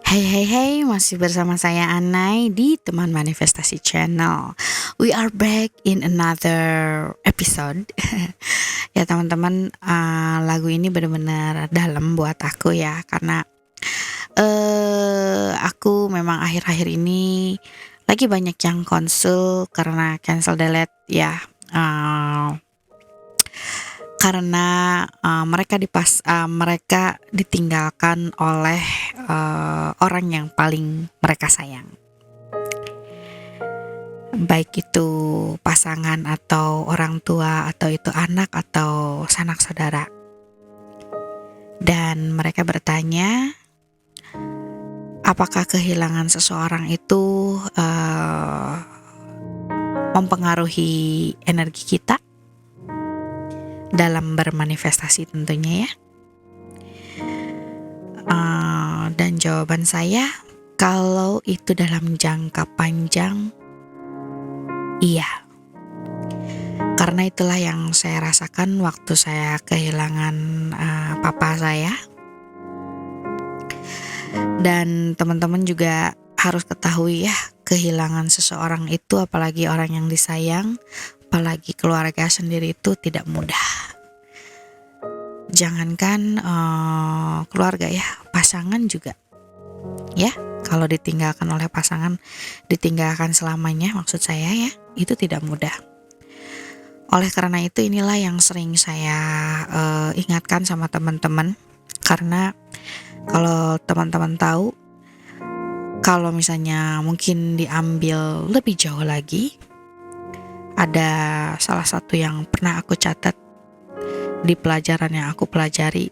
Hai hai hai, masih bersama saya Anai di Teman Manifestasi Channel. We are back in another episode. Ya teman-teman, lagu ini benar-benar dalam buat aku ya, karena aku memang akhir-akhir ini lagi banyak yang konsul karena cancel delete ya. Uh, karena mereka ditinggalkan oleh orang yang paling mereka sayang, baik itu pasangan atau orang tua atau itu anak atau sanak saudara. Dan mereka bertanya, apakah kehilangan seseorang itu mempengaruhi energi kita dalam bermanifestasi tentunya ya. Dan jawaban saya, kalau itu dalam jangka panjang, iya. Karena itulah yang saya rasakan waktu saya kehilangan papa saya. Dan teman-teman juga harus ketahui ya, kehilangan seseorang itu, apalagi orang yang disayang, apalagi keluarga sendiri, itu tidak mudah. Jangankan keluarga ya, pasangan juga ya. Kalau ditinggalkan oleh pasangan, ditinggalkan selamanya maksud saya ya, itu tidak mudah. Oleh karena itu inilah yang sering saya ingatkan sama teman-teman. Karena kalau teman-teman tahu, kalau misalnya mungkin diambil lebih jauh lagi, ada salah satu yang pernah aku catat di pelajaran yang aku pelajari,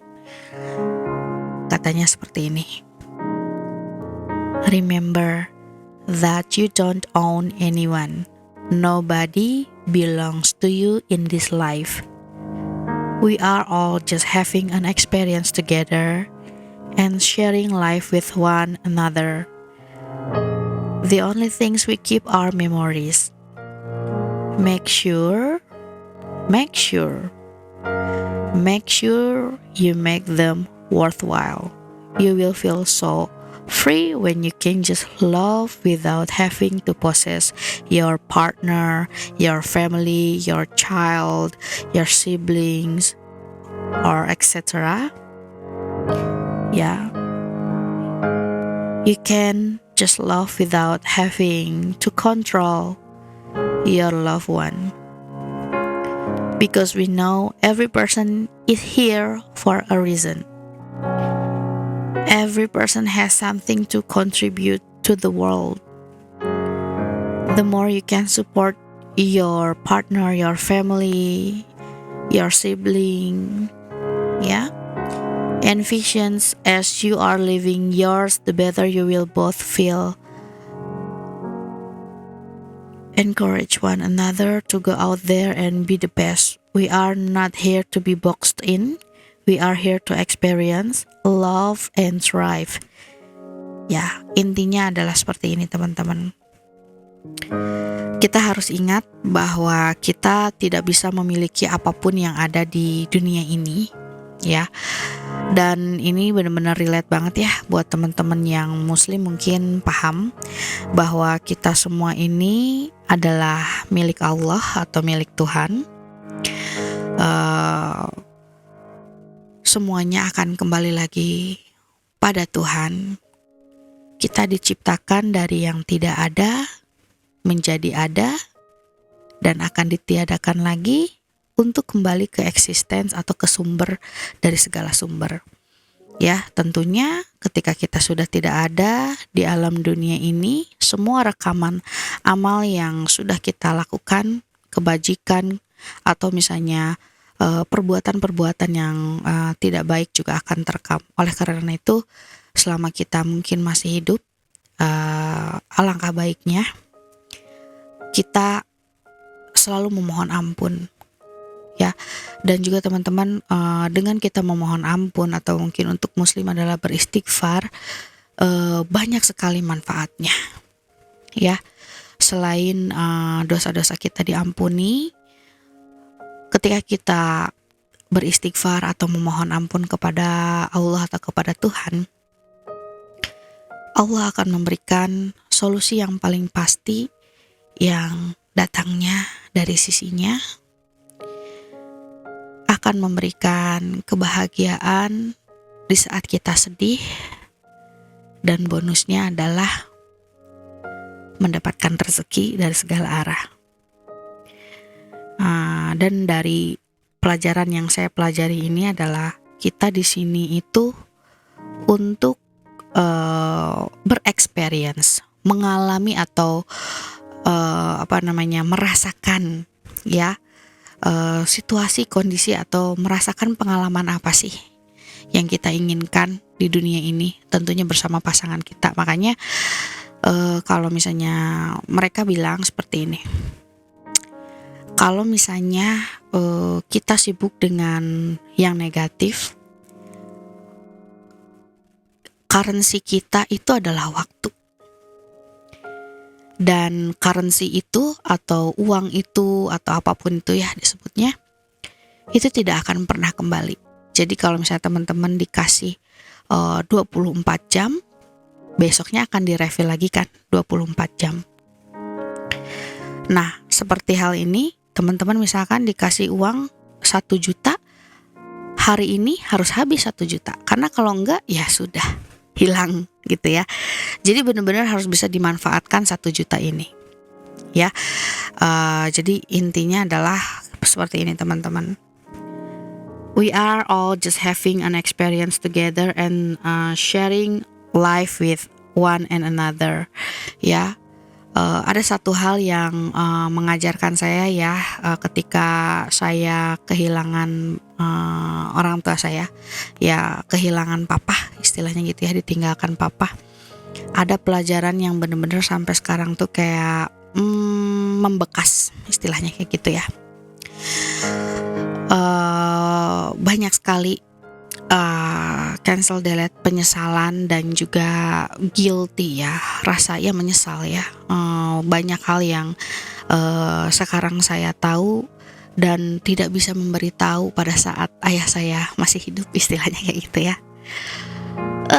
katanya seperti ini. Remember that you don't own anyone. Nobody belongs to you in this life. We are all just having an experience together and sharing life with one another. The only things we keep are memories. Make sure you make them worthwhile. You will feel so free when you can just love without having to possess your partner, your family, your child, your siblings, or etc. Yeah. You can just love without having to control your loved one. Because we know every person is here for a reason. Every person has something to contribute to the world. The more you can support your partner, your family, your sibling, yeah, and visions as you are living yours, the better you will both feel. Encourage one another to go out there and be the best. We are not here to be boxed in. We are here to experience, love, and thrive. Ya, intinya adalah seperti ini teman-teman. Kita harus ingat bahwa kita tidak bisa memiliki apapun yang ada di dunia ini, ya. Dan ini benar-benar relate banget ya buat teman-teman yang muslim, mungkin paham bahwa kita semua ini adalah milik Allah atau milik Tuhan. Semuanya akan kembali lagi pada Tuhan. Kita diciptakan dari yang tidak ada menjadi ada dan akan ditiadakan lagi untuk kembali ke eksistensi atau ke sumber dari segala sumber. Ya, tentunya ketika kita sudah tidak ada di alam dunia ini, semua rekaman amal yang sudah kita lakukan, kebajikan atau misalnya perbuatan-perbuatan yang tidak baik juga akan terekam. Oleh karena itu, selama kita mungkin masih hidup, alangkah baiknya kita selalu memohon ampun, ya. Dan juga teman-teman, dengan kita memohon ampun atau mungkin untuk muslim adalah beristighfar, banyak sekali manfaatnya, ya. Selain dosa-dosa kita diampuni, ketika kita beristighfar atau memohon ampun kepada Allah atau kepada Tuhan, Allah akan memberikan solusi yang paling pasti yang datangnya dari sisinya, akan memberikan kebahagiaan di saat kita sedih, dan bonusnya adalah mendapatkan rezeki dari segala arah. Dan dari pelajaran yang saya pelajari ini adalah kita di sini itu untuk bereksperience, mengalami atau merasakan ya situasi, kondisi, atau merasakan pengalaman apa sih yang kita inginkan di dunia ini, tentunya bersama pasangan kita. Makanya kalau misalnya mereka bilang seperti ini, kalau misalnya kita sibuk dengan yang negatif, currency kita itu adalah waktu. Dan currency itu atau uang itu atau apapun itu ya disebutnya, itu tidak akan pernah kembali. Jadi kalau misalnya teman-teman dikasih 24 jam, besoknya akan direfill lagi kan 24 jam. Nah, seperti hal ini, teman-teman misalkan dikasih uang 1 juta, hari ini harus habis 1 juta. Karena kalau enggak, ya sudah, hilang gitu ya. Jadi benar-benar harus bisa dimanfaatkan 1 juta ini. Ya, jadi intinya adalah seperti ini teman-teman. We are all just having an experience together and sharing life with one and another. Ya, ada satu hal yang mengajarkan saya ya, ketika saya kehilangan orang tua saya, ya kehilangan papa, istilahnya gitu ya, ditinggalkan papa. Ada pelajaran yang benar-benar sampai sekarang tuh kayak membekas, istilahnya kayak gitu ya. Banyak sekali cancel, delete, penyesalan, dan juga guilty ya, rasa ya menyesal ya. Banyak hal yang sekarang saya tahu dan tidak bisa memberitahu pada saat ayah saya masih hidup, istilahnya kayak gitu ya.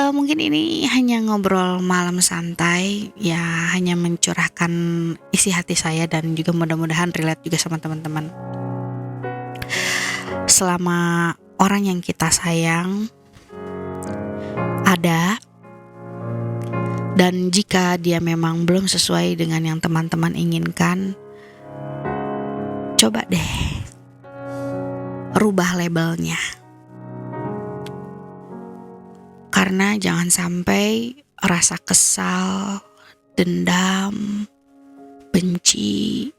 Mungkin ini hanya ngobrol malam santai ya, hanya mencurahkan isi hati saya dan juga mudah-mudahan relate juga sama teman-teman. Selama orang yang kita sayang ada, dan jika dia memang belum sesuai dengan yang teman-teman inginkan, coba deh rubah labelnya. Karena jangan sampai rasa kesal, dendam, benci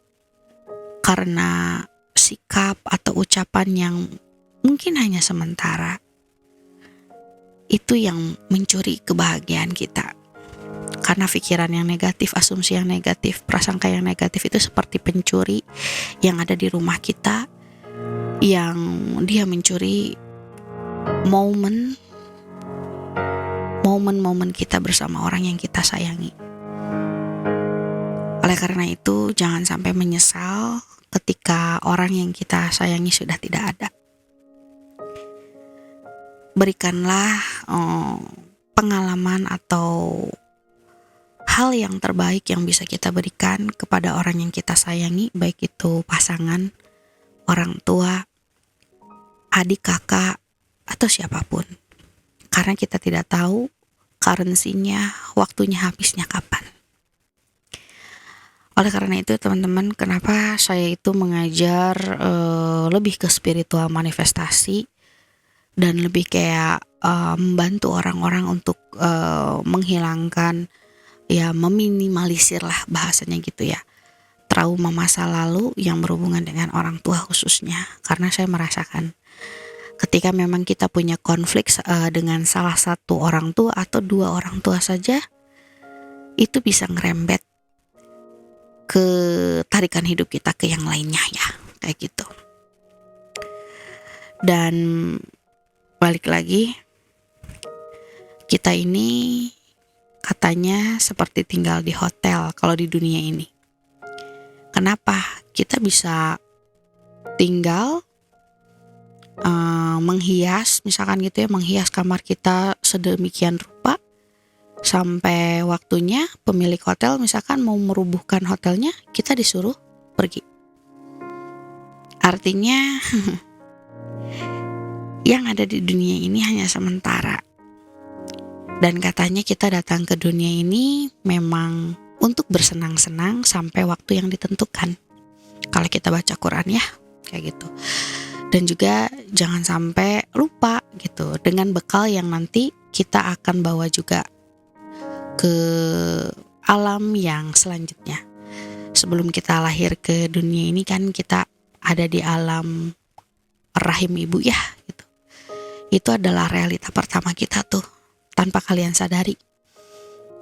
karena sikap atau ucapan yang mungkin hanya sementara, itu yang mencuri kebahagiaan kita. Karena pikiran yang negatif, asumsi yang negatif, prasangka yang negatif itu seperti pencuri yang ada di rumah kita, yang dia mencuri momen kita bersama orang yang kita sayangi. Oleh karena itu, jangan sampai menyesal ketika orang yang kita sayangi sudah tidak ada. Berikanlah pengalaman atau hal yang terbaik yang bisa kita berikan kepada orang yang kita sayangi, baik itu pasangan, orang tua, adik, kakak, atau siapapun. Karena kita tidak tahu currency-nya, waktunya habisnya kapan. Oleh karena itu teman-teman, kenapa saya itu mengajar lebih ke spiritual manifestasi dan lebih kayak membantu orang-orang untuk menghilangkan, ya meminimalisir lah bahasanya gitu ya, trauma masa lalu yang berhubungan dengan orang tua khususnya. Karena saya merasakan ketika memang kita punya konflik dengan salah satu orang tua atau dua orang tua saja, itu bisa ngerembet ke tarikan hidup kita ke yang lainnya ya, kayak gitu. Dan balik lagi, kita ini katanya seperti tinggal di hotel kalau di dunia ini. Kenapa? Kita bisa tinggal menghias, misalkan gitu ya, menghias kamar kita sedemikian rupa, sampai waktunya pemilik hotel misalkan mau merubuhkan hotelnya, kita disuruh pergi. Artinya yang ada di dunia ini hanya sementara. Dan katanya kita datang ke dunia ini memang untuk bersenang-senang sampai waktu yang ditentukan. Kalau kita baca Quran ya, kayak gitu. Dan juga jangan sampai lupa gitu dengan bekal yang nanti kita akan bawa juga ke alam yang selanjutnya. Sebelum kita lahir ke dunia ini kan kita ada di alam rahim ibu ya gitu. Itu adalah realita pertama kita tuh tanpa kalian sadari.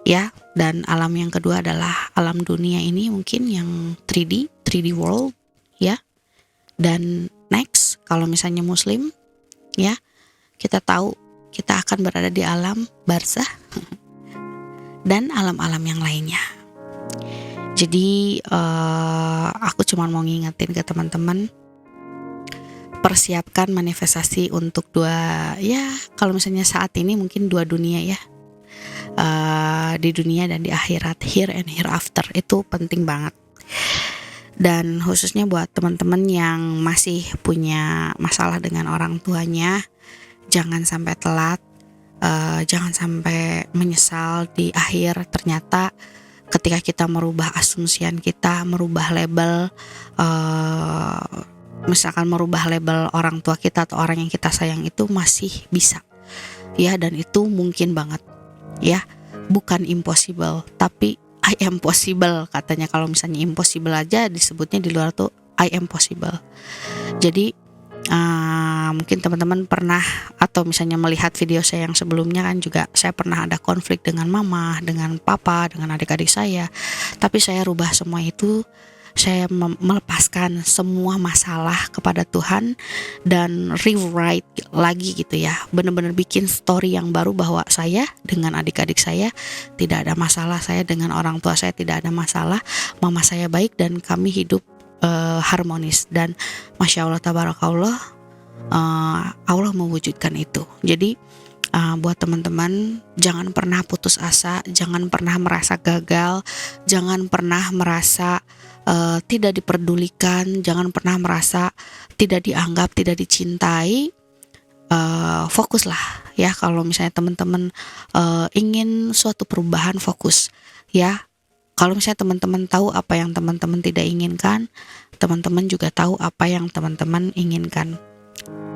Ya, dan alam yang kedua adalah alam dunia ini mungkin yang 3D world ya. Dan next kalau misalnya muslim ya, kita tahu kita akan berada di alam barzah dan alam-alam yang lainnya. Jadi aku cuma mau ngingetin ke teman-teman, persiapkan manifestasi untuk kalau misalnya saat ini mungkin 2 dunia ya, di dunia dan di akhirat, here and hereafter, itu penting banget. Dan khususnya buat teman-teman yang masih punya masalah dengan orang tuanya, jangan sampai telat, jangan sampai menyesal di akhir. Ternyata ketika kita merubah asumsian kita, merubah label, misalkan merubah label orang tua kita atau orang yang kita sayang, itu masih bisa ya, dan itu mungkin banget ya, bukan impossible tapi I am possible katanya. Kalau misalnya impossible aja disebutnya di luar tuh I am possible. Jadi mungkin teman-teman pernah atau misalnya melihat video saya yang sebelumnya kan juga saya pernah ada konflik dengan mama, dengan papa, dengan adik-adik saya. Tapi saya rubah semua itu, saya melepaskan semua masalah kepada Tuhan dan rewrite lagi gitu ya. Benar-benar bikin story yang baru bahwa saya dengan adik-adik saya tidak ada masalah, saya dengan orang tua saya tidak ada masalah, mama saya baik dan kami hidup harmonis. Dan Masya Allah tabarakallah, Allah mewujudkan itu. Jadi buat teman-teman, jangan pernah putus asa, jangan pernah merasa gagal, jangan pernah merasa tidak diperdulikan, jangan pernah merasa tidak dianggap, tidak dicintai. Fokuslah ya, kalau misalnya teman-teman ingin suatu perubahan, fokus ya. Kalau misalnya teman-teman tahu apa yang teman-teman tidak inginkan, teman-teman juga tahu apa yang teman-teman inginkan.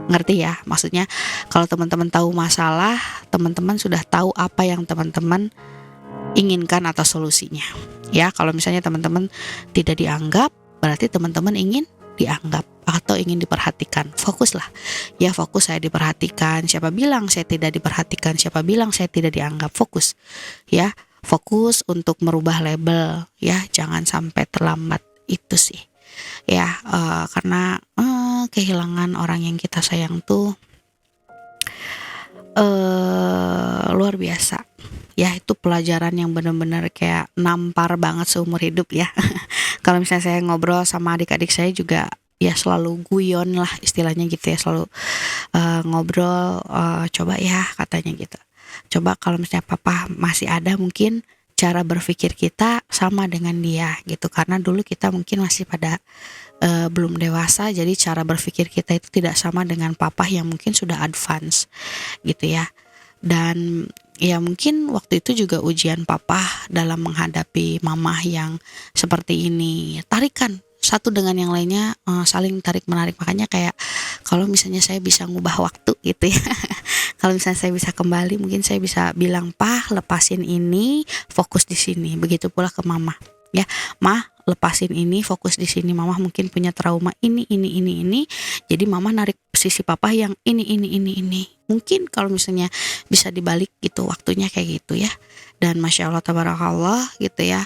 Ngerti ya? Maksudnya kalau teman-teman tahu masalah, teman-teman sudah tahu apa yang teman-teman inginkan atau solusinya. Ya, kalau misalnya teman-teman tidak dianggap, berarti teman-teman ingin dianggap atau ingin diperhatikan. Fokuslah. Ya, fokus, saya diperhatikan. Siapa bilang saya tidak diperhatikan? Siapa bilang saya tidak dianggap? Fokus. Ya, fokus untuk merubah label. Ya, jangan sampai terlambat. Itu sih. Ya, karena kehilangan orang yang kita sayang tuh luar biasa. Ya, itu pelajaran yang benar-benar kayak nampar banget seumur hidup ya. Kalau misalnya saya ngobrol sama adik-adik saya juga ya selalu guyon lah istilahnya gitu ya, selalu ngobrol, coba ya katanya gitu. Coba kalau misalnya papa masih ada, mungkin cara berpikir kita sama dengan dia gitu, karena dulu kita mungkin masih pada belum dewasa, jadi cara berpikir kita itu tidak sama dengan papa yang mungkin sudah advance gitu ya. Dan ya mungkin waktu itu juga ujian papa dalam menghadapi mama yang seperti ini, tarikan satu dengan yang lainnya, saling tarik menarik. Makanya kayak kalau misalnya saya bisa ngubah waktu gitu ya, kalau misalnya saya bisa kembali, mungkin saya bisa bilang, "Pah, lepasin ini, fokus di sini." Begitu pula ke mama. Ya, "Mah, lepasin ini, fokus di sini. Mama mungkin punya trauma ini. Jadi mama narik sisi papa yang ini." Mungkin kalau misalnya bisa dibalik gitu waktunya kayak gitu ya. Dan Masya Allah tabarakallah gitu ya.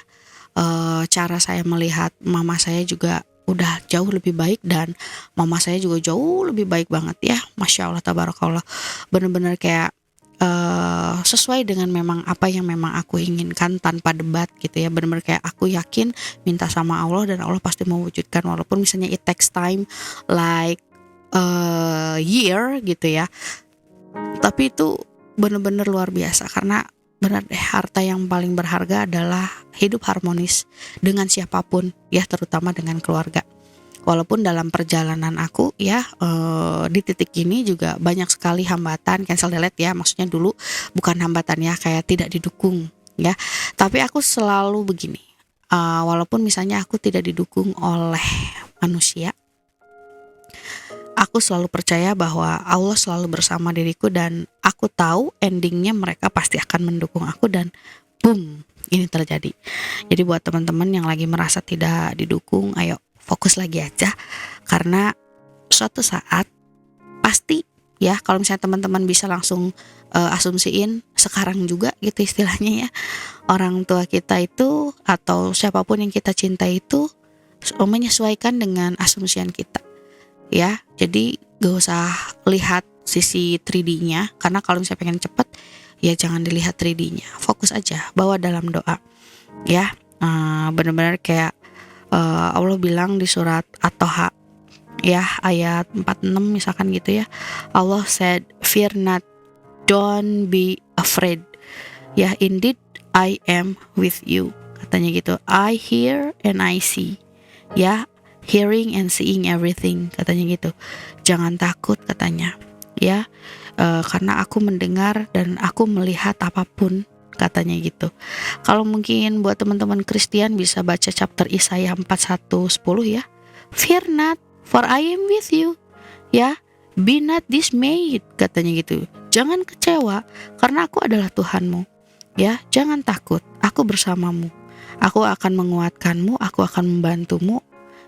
Cara saya melihat mama saya juga udah jauh lebih baik, dan mama saya juga jauh lebih baik banget ya. Masya Allah tabarakallah. Bener-bener kayak sesuai dengan memang apa yang memang aku inginkan tanpa debat gitu ya. Benar-benar kayak aku yakin minta sama Allah dan Allah pasti mewujudkan, walaupun misalnya it takes time like year gitu ya. Tapi itu benar-benar luar biasa karena benar deh, harta yang paling berharga adalah hidup harmonis dengan siapapun ya, terutama dengan keluarga. Walaupun dalam perjalanan aku ya, di titik ini juga banyak sekali hambatan, cancel delete ya, maksudnya dulu bukan hambatan ya, kayak tidak didukung ya. Tapi aku selalu begini, walaupun misalnya aku tidak didukung oleh manusia, aku selalu percaya bahwa Allah selalu bersama diriku, dan aku tahu endingnya mereka pasti akan mendukung aku, dan boom, ini terjadi. Jadi buat teman-teman yang lagi merasa tidak didukung, ayo fokus lagi aja, karena suatu saat pasti ya, kalau misalnya teman-teman bisa langsung asumsiin sekarang juga gitu istilahnya ya, orang tua kita itu atau siapapun yang kita cintai itu menyesuaikan dengan asumsian kita ya. Jadi gak usah lihat sisi 3D-nya, karena kalau misalnya pengen cepet ya jangan dilihat 3D-nya, fokus aja bawa dalam doa ya. Benar-benar kayak Allah bilang di surat At-Toha ya, ayat 46 misalkan gitu ya, Allah said, "Fear not, don't be afraid, ya, indeed I am with you," katanya gitu. I hear and I see, ya, hearing and seeing everything, katanya gitu. Jangan takut katanya ya, karena aku mendengar dan aku melihat apapun, katanya gitu. Kalau mungkin buat teman-teman Kristen bisa baca chapter Yesaya 41:10 ya. Fear not, for I am with you, ya. Be not dismayed, katanya gitu. Jangan kecewa karena aku adalah Tuhanmu, ya. Jangan takut, aku bersamamu. Aku akan menguatkanmu, aku akan membantumu,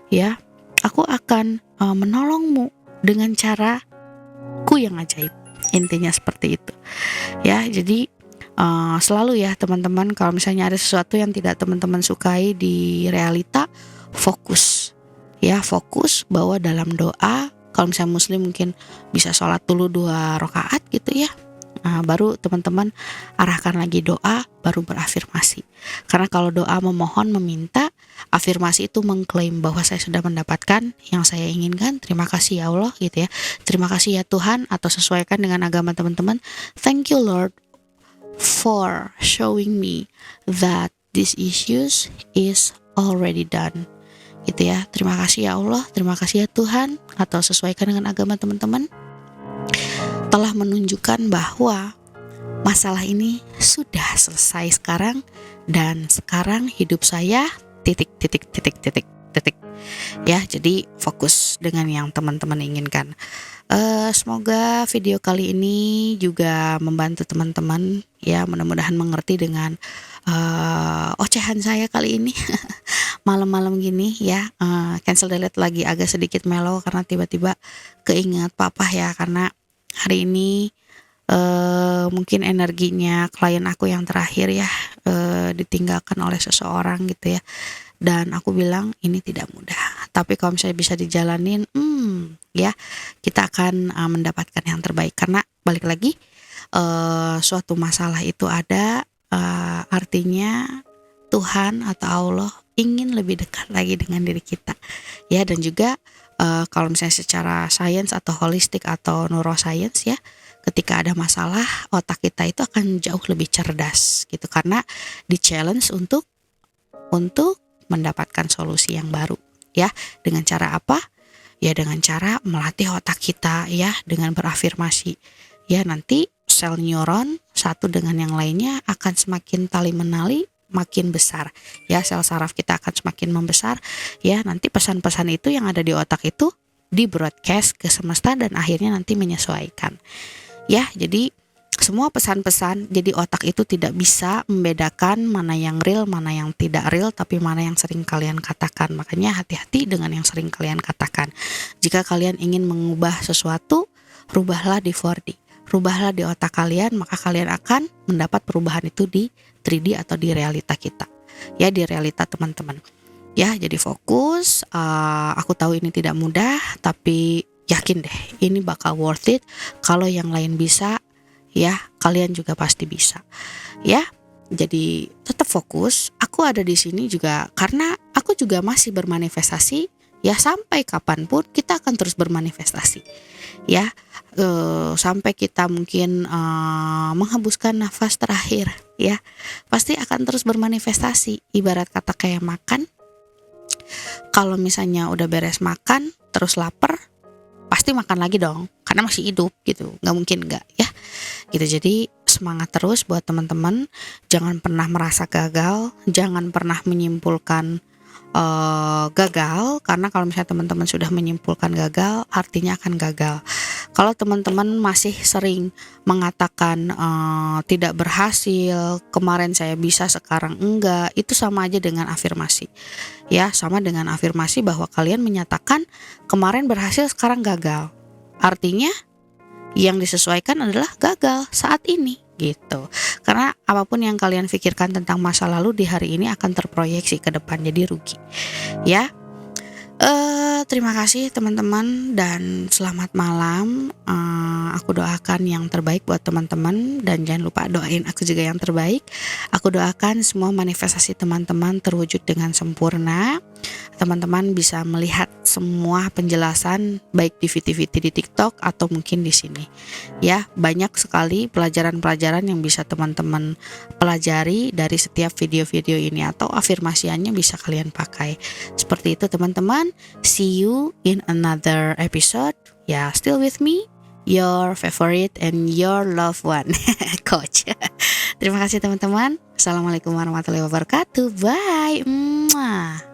ya. Aku akan menolongmu dengan caraku yang ajaib. Intinya seperti itu ya. Jadi selalu ya teman-teman, kalau misalnya ada sesuatu yang tidak teman-teman sukai di realita, fokus ya, fokus bawa dalam doa. Kalau misalnya muslim mungkin bisa sholat dulu 2 rakaat gitu ya. Baru teman-teman arahkan lagi doa, baru berafirmasi. Karena kalau doa memohon, meminta, afirmasi itu mengklaim bahwa saya sudah mendapatkan yang saya inginkan. Terima kasih ya Allah gitu ya. Terima kasih ya Tuhan, atau sesuaikan dengan agama teman-teman. Thank you Lord for showing me that these issues is already done. Gitu ya. Terima kasih ya Allah, terima kasih ya Tuhan, atau sesuaikan dengan agama teman-teman, telah menunjukkan bahwa masalah ini sudah selesai sekarang, dan sekarang hidup saya titik ya. Jadi fokus dengan yang teman-teman inginkan. Semoga video kali ini juga membantu teman-teman ya, mudah-mudahan mengerti dengan ocehan saya kali ini malam-malam gini ya. Cancel delete lagi agak sedikit mellow karena tiba-tiba keinget papa ya, karena hari ini mungkin energinya klien aku yang terakhir ya ditinggalkan oleh seseorang gitu ya, dan aku bilang ini tidak mudah, tapi kalau misalnya bisa dijalanin ya kita akan mendapatkan yang terbaik. Karena balik lagi, suatu masalah itu ada, artinya Tuhan atau Allah ingin lebih dekat lagi dengan diri kita ya. Dan juga kalau misalnya secara sains atau holistik atau neuroscience ya, ketika ada masalah, otak kita itu akan jauh lebih cerdas gitu, karena di challenge untuk mendapatkan solusi yang baru ya. Dengan cara apa? Ya dengan cara melatih otak kita ya, dengan berafirmasi ya. Nanti sel neuron satu dengan yang lainnya akan semakin tali menali, makin besar ya, sel saraf kita akan semakin membesar ya. Nanti pesan-pesan itu yang ada di otak itu di broadcast ke semesta, dan akhirnya nanti menyesuaikan ya. Jadi semua pesan-pesan, jadi otak itu tidak bisa membedakan mana yang real, mana yang tidak real, tapi mana yang sering kalian katakan. Makanya hati-hati dengan yang sering kalian katakan. Jika kalian ingin mengubah sesuatu, rubahlah di 4D, rubahlah di otak kalian, maka kalian akan mendapat perubahan itu di 3D atau di realita kita ya, di realita teman-teman ya. Jadi fokus. Aku tahu ini tidak mudah, tapi yakin deh ini bakal worth it. Kalau yang lain bisa ya, kalian juga pasti bisa ya. Jadi tetap fokus. Aku ada di sini juga karena aku juga masih bermanifestasi ya sampai kapanpun kita akan terus bermanifestasi ya. Sampai kita mungkin menghembuskan nafas terakhir ya, pasti akan terus bermanifestasi. Ibarat kata kayak makan, kalau misalnya udah beres makan terus lapar, pasti makan lagi dong karena masih hidup gitu, nggak mungkin nggak ya gitu. Jadi semangat terus buat teman-teman, jangan pernah merasa gagal, jangan pernah menyimpulkan gagal, karena kalau misalnya teman-teman sudah menyimpulkan gagal, artinya akan gagal. Kalau teman-teman masih sering mengatakan tidak berhasil, kemarin saya bisa sekarang enggak, itu sama aja dengan afirmasi ya, sama dengan afirmasi bahwa kalian menyatakan kemarin berhasil sekarang gagal, artinya yang disesuaikan adalah gagal saat ini gitu. Karena apapun yang kalian pikirkan tentang masa lalu di hari ini akan terproyeksi ke depan, jadi rugi ya. Terima kasih teman-teman dan selamat malam. Aku doakan yang terbaik buat teman-teman dan jangan lupa doain aku juga yang terbaik. Aku doakan semua manifestasi teman-teman terwujud dengan sempurna. Teman-teman bisa melihat semua penjelasan baik di VT-VT di TikTok atau mungkin di sini. Ya, banyak sekali pelajaran-pelajaran yang bisa teman-teman pelajari dari setiap video-video ini, atau afirmasiannya bisa kalian pakai. Seperti itu teman-teman. See you in another episode. Ya, still with me, your favorite and your loved one, Coach. Terima kasih teman-teman. Assalamualaikum warahmatullahi wabarakatuh. Bye. Mwah.